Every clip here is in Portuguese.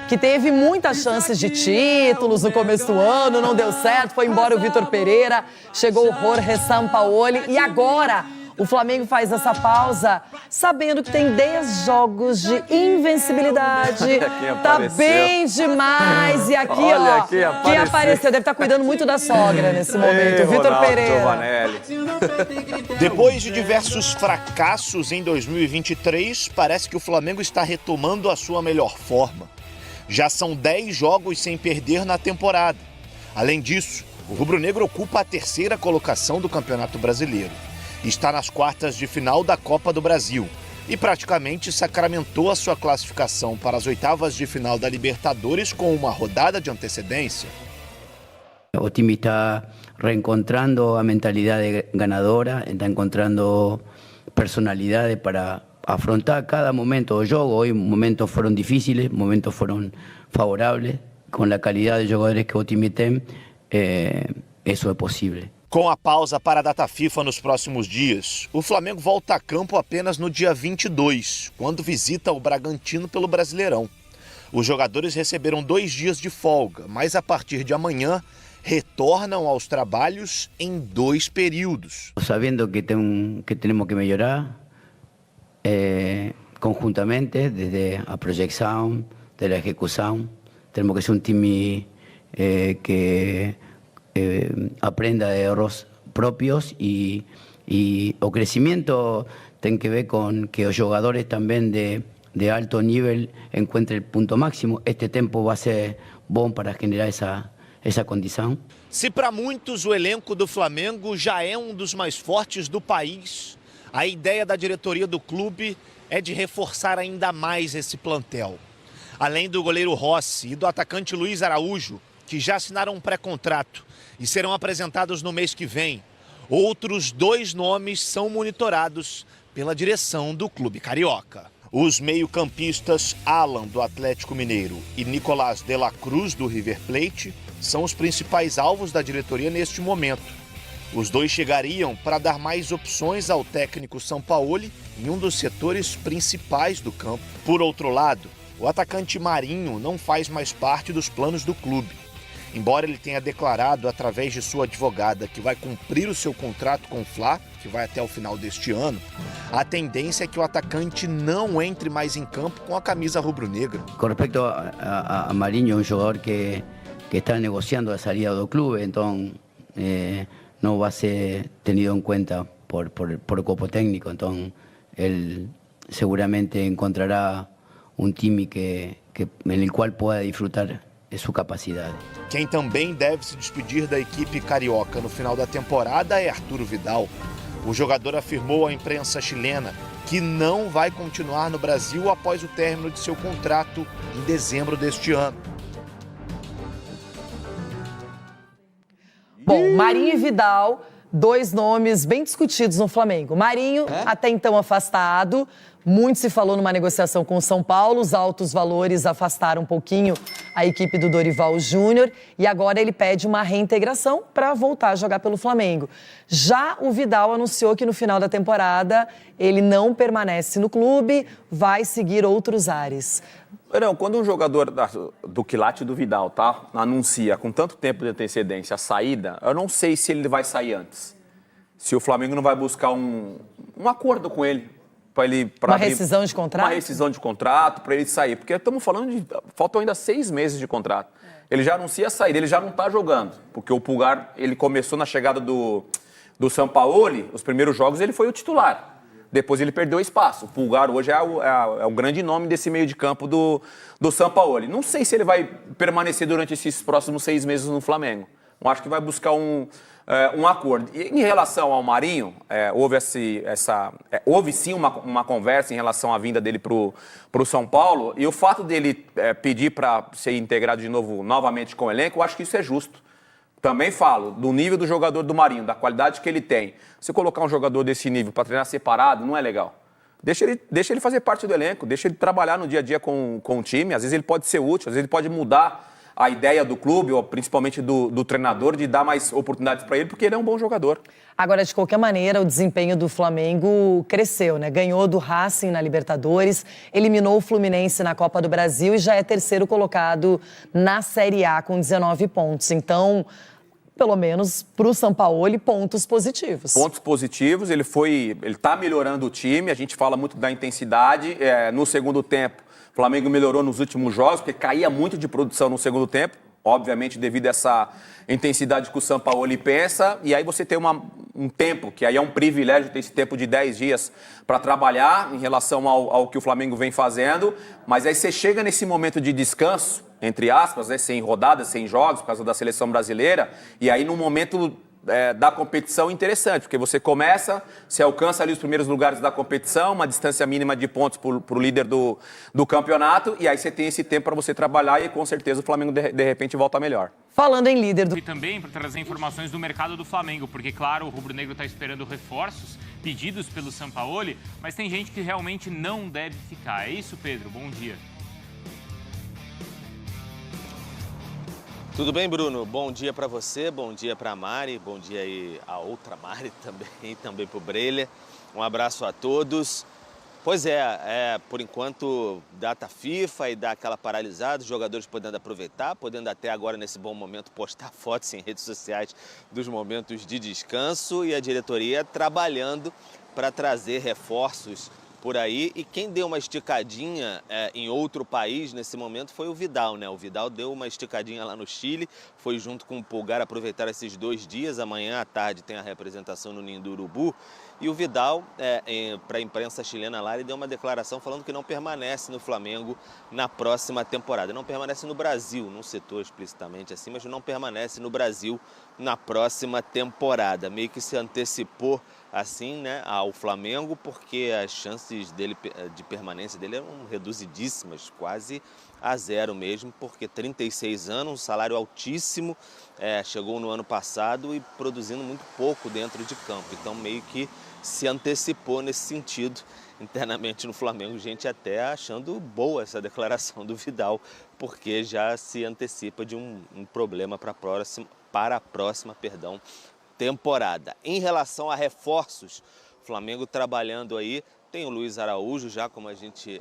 que teve muitas chances de títulos no começo do ano, não deu certo, foi embora o Vitor Pereira, chegou o Jorge Sampaoli e agora o Flamengo faz essa pausa sabendo que tem 10 jogos de invencibilidade. Tá bem demais. E aqui, olha, ó, quem apareceu deve estar cuidando muito da sogra nesse momento, Vitor Pereira. Depois de diversos fracassos em 2023, parece que o Flamengo está retomando a sua melhor forma. Já são 10 jogos sem perder na temporada. Além disso, o rubro-negro ocupa a 3ª colocação do Campeonato Brasileiro. Está nas quartas de final da Copa do Brasil e praticamente sacramentou a sua classificação para as oitavas de final da Libertadores com uma rodada de antecedência. O time está reencontrando a mentalidade ganadora, está encontrando personalidade para afrontar cada momento do jogo. Hoy momentos foram difíceis, momentos foram favoráveis. Com a qualidade de jogadores que o time tem, isso é possível. Com a pausa para a data FIFA nos próximos dias, o Flamengo volta a campo apenas no dia 22, quando visita o Bragantino pelo Brasileirão. Os jogadores receberam 2 dias de folga, mas a partir de amanhã retornam aos trabalhos em 2 períodos. Sabendo que temos que melhorar conjuntamente, desde a projeção, desde a execução, temos que ser um time que aprenda de erros propios y o crecimiento tiene que ver con que los jugadores también de alto nivel encuentren el punto máximo. Este tiempo va a ser bom para generar essa condição. Se para muitos o elenco do Flamengo já é um dos mais fortes do país, a ideia da diretoria do clube é de reforçar ainda mais esse plantel. Além do goleiro Rossi e do atacante Luiz Araújo, que já assinaram um pré-contrato e serão apresentados no mês que vem, outros 2 nomes são monitorados pela direção do clube carioca. Os meio-campistas Alan, do Atlético Mineiro, e Nicolás de la Cruz, do River Plate, são os principais alvos da diretoria neste momento. Os 2 chegariam para dar mais opções ao técnico Sampaoli em um dos setores principais do campo. Por outro lado, o atacante Marinho não faz mais parte dos planos do clube. Embora ele tenha declarado através de sua advogada que vai cumprir o seu contrato com o Fla, que vai até o final deste ano, a tendência é que o atacante não entre mais em campo com a camisa rubro-negra. Com respeito a Marinho, um jogador que está negociando a saída do clube, então não vai ser tenido em conta por o corpo técnico, então ele seguramente encontrará um time en el qual pueda disfrutar de sua capacidade. Quem também deve se despedir da equipe carioca no final da temporada é Arturo Vidal. O jogador afirmou à imprensa chilena que não vai continuar no Brasil após o término de seu contrato em dezembro deste ano. Bom, Marinho e Vidal, 2 nomes bem discutidos no Flamengo. Marinho, até então afastado. Muito se falou numa negociação com o São Paulo, os altos valores afastaram um pouquinho a equipe do Dorival Júnior e agora ele pede uma reintegração para voltar a jogar pelo Flamengo. Já o Vidal anunciou que no final da temporada ele não permanece no clube, vai seguir outros ares. Não, quando um jogador do quilate do Vidal, tá, anuncia com tanto tempo de antecedência a saída, eu não sei se ele vai sair antes. Se o Flamengo não vai buscar um acordo com ele. Uma rescisão de contrato? Uma rescisão de contrato para ele sair. Porque estamos falando de... Faltam ainda 6 meses de contrato. Ele já anuncia a saída, ele já não está jogando. Porque o Pulgar, ele começou na chegada do Sampaoli, os primeiros jogos ele foi o titular. Depois ele perdeu espaço. O Pulgar hoje é o grande nome desse meio de campo do Sampaoli. Não sei se ele vai permanecer durante esses próximos 6 meses no Flamengo. Eu acho que vai buscar um acordo. E em relação ao Marinho, houve sim uma conversa em relação à vinda dele para o São Paulo, e o fato dele pedir para ser integrado novamente com o elenco, eu acho que isso é justo. Também falo do nível do jogador do Marinho, da qualidade que ele tem. Se colocar um jogador desse nível para treinar separado, não é legal. Deixa ele fazer parte do elenco, deixa ele trabalhar no dia a dia com o time, às vezes ele pode ser útil, às vezes ele pode mudar a ideia do clube, ou principalmente do treinador, de dar mais oportunidades para ele, porque ele é um bom jogador. Agora, de qualquer maneira, o desempenho do Flamengo cresceu, né? Ganhou do Racing na Libertadores, eliminou o Fluminense na Copa do Brasil e já é terceiro colocado na Série A com 19 pontos. Então, pelo menos para o Sampaoli, pontos positivos. Pontos positivos, ele está melhorando o time, a gente fala muito da intensidade. No segundo tempo, o Flamengo melhorou nos últimos jogos, porque caía muito de produção no segundo tempo. Obviamente, devido a essa intensidade que o Sampaoli pensa, e aí você tem um tempo, que aí é um privilégio ter esse tempo de 10 dias para trabalhar em relação ao que o Flamengo vem fazendo, mas aí você chega nesse momento de descanso, entre aspas, né, sem rodadas, sem jogos, por causa da seleção brasileira, e aí num momento da competição interessante, porque você começa, você alcança ali os primeiros lugares da competição, uma distância mínima de pontos para o líder do campeonato, e aí você tem esse tempo para você trabalhar e com certeza o Flamengo de repente volta melhor. Falando em líder do... E também para trazer informações do mercado do Flamengo, porque claro, o rubro-negro está esperando reforços pedidos pelo Sampaoli, mas tem gente que realmente não deve ficar. É isso, Pedro? Bom dia. Tudo bem, Bruno? Bom dia para você, bom dia para a Mari, bom dia aí a outra Mari também para o Breler. Um abraço a todos. Pois por enquanto, data FIFA e dá aquela paralisada, os jogadores podendo aproveitar, podendo até agora, nesse bom momento, postar fotos em redes sociais dos momentos de descanso e a diretoria trabalhando para trazer reforços por aí. E quem deu uma esticadinha em outro país nesse momento foi o Vidal, né? O Vidal deu uma esticadinha lá no Chile, foi junto com o Pulgar aproveitar esses 2 dias. Amanhã à tarde tem a representação no Ninho do Urubu. E o Vidal, para a imprensa chilena lá, ele deu uma declaração falando que não permanece no Flamengo na próxima temporada. Não permanece no Brasil, não citou explicitamente assim, mas não permanece no Brasil na próxima temporada. Meio que se antecipou assim, né, ao Flamengo, porque as chances dele, de permanência dele eram reduzidíssimas, quase a zero mesmo, porque 36 anos, um salário altíssimo, chegou no ano passado e produzindo muito pouco dentro de campo. Então meio que se antecipou nesse sentido internamente no Flamengo, gente até achando boa essa declaração do Vidal, porque já se antecipa de um problema para a próxima temporada. Em relação a reforços, o Flamengo trabalhando aí, tem o Luiz Araújo já, como a gente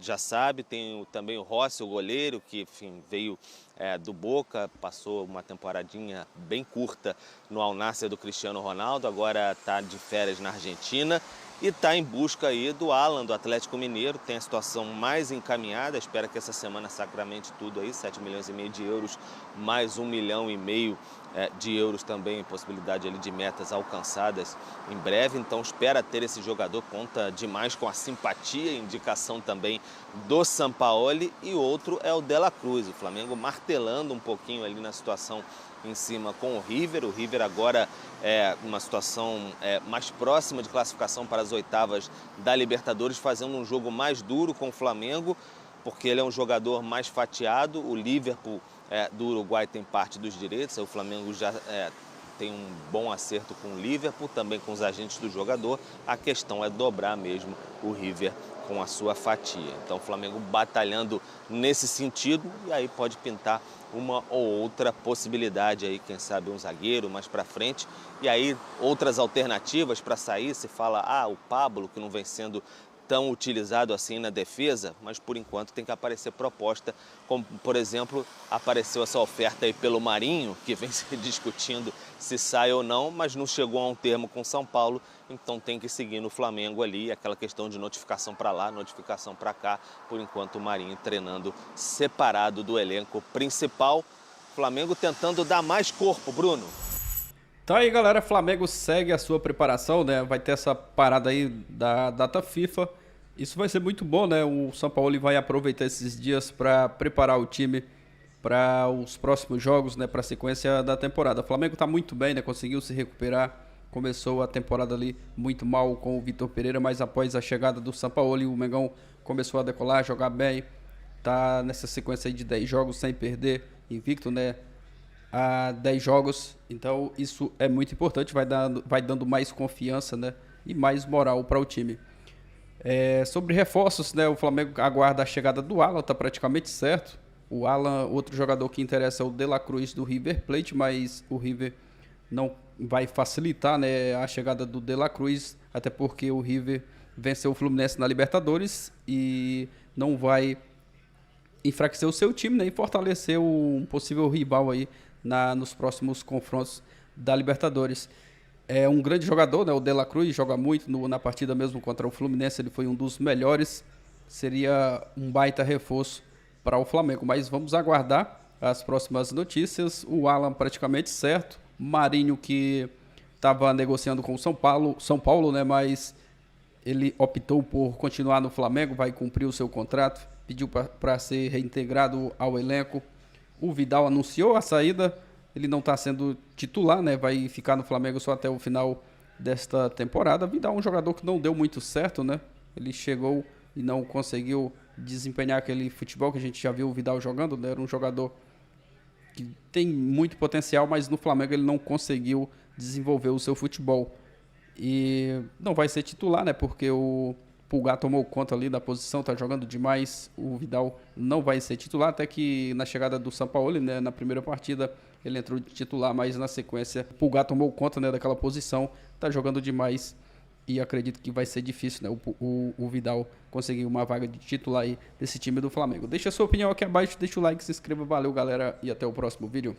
já sabe, tem também o Rossi, o goleiro, que enfim, veio do Boca, passou uma temporadinha bem curta no Al Nassr do Cristiano Ronaldo, agora está de férias na Argentina e está em busca aí do Alan, do Atlético Mineiro, tem a situação mais encaminhada, espera que essa semana sacramente tudo aí, 7,5 milhões de euros, mais 1,5 milhão de euros também, possibilidade ali de metas alcançadas em breve, então espera ter esse jogador, conta demais com a simpatia e indicação também do Sampaoli, e outro é o De La Cruz, o Flamengo martelando um pouquinho ali na situação em cima com o River agora numa situação mais próxima de classificação para as oitavas da Libertadores, fazendo um jogo mais duro com o Flamengo, porque ele é um jogador mais fatiado, o Liverpool do Uruguai tem parte dos direitos, o Flamengo já tem um bom acerto com o Liverpool, também com os agentes do jogador, a questão é dobrar mesmo o River com a sua fatia. Então o Flamengo batalhando nesse sentido, e aí pode pintar uma ou outra possibilidade aí, quem sabe um zagueiro mais para frente, e aí outras alternativas para sair, se fala, o Pablo, que não vem sendo tão utilizado assim na defesa, mas por enquanto tem que aparecer proposta, como por exemplo apareceu essa oferta aí pelo Marinho, que vem se discutindo se sai ou não, mas não chegou a um termo com São Paulo, então tem que seguir no Flamengo ali, aquela questão de notificação para lá, notificação para cá, por enquanto o Marinho treinando separado do elenco principal, Flamengo tentando dar mais corpo, Bruno. Tá aí, galera, Flamengo segue a sua preparação, né? Vai ter essa parada aí da data FIFA. Isso vai ser muito bom, né? O Sampaoli vai aproveitar esses dias para preparar o time para os próximos jogos, né? Para a sequência da temporada. O Flamengo tá muito bem, né? Conseguiu se recuperar. Começou a temporada ali muito mal com o Vitor Pereira, mas após a chegada do Sampaoli, o Mengão começou a decolar, jogar bem. Tá nessa sequência aí de 10 jogos sem perder, invicto, né? A 10 jogos, então isso é muito importante, vai dando mais confiança, né, e mais moral para o time. Sobre reforços, né, o Flamengo aguarda a chegada do Alan, tá praticamente certo, O Alan, outro jogador que interessa é o De La Cruz do River Plate, mas o River não vai facilitar, né, a chegada do De La Cruz, até porque o River venceu o Fluminense na Libertadores e não vai enfraquecer o seu time, né, e fortalecer um possível rival aí nos próximos confrontos da Libertadores. É um grande jogador, né, o De La Cruz joga muito na partida mesmo contra o Fluminense, ele foi um dos melhores, seria um baita reforço para o Flamengo, mas vamos aguardar as próximas notícias. O Alan praticamente certo, Marinho que estava negociando com o São Paulo, né, mas ele optou por continuar no Flamengo, vai cumprir o seu contrato, pediu para ser reintegrado ao elenco. O Vidal anunciou a saída, ele não está sendo titular, né? Vai ficar no Flamengo só até o final desta temporada. Vidal é um jogador que não deu muito certo, né? Ele chegou e não conseguiu desempenhar aquele futebol que a gente já viu o Vidal jogando, né? Era um jogador que tem muito potencial, mas no Flamengo ele não conseguiu desenvolver o seu futebol. E não vai ser titular, né? Porque o Pulgar tomou conta ali da posição, tá jogando demais. O Vidal não vai ser titular, até que na chegada do Sampaoli, né, na primeira partida, ele entrou de titular, mas na sequência o Pulgar tomou conta, né, daquela posição, tá jogando demais e acredito que vai ser difícil, né, o Vidal conseguir uma vaga de titular aí desse time do Flamengo. Deixa a sua opinião aqui abaixo, deixa o like, se inscreva, valeu galera e até o próximo vídeo.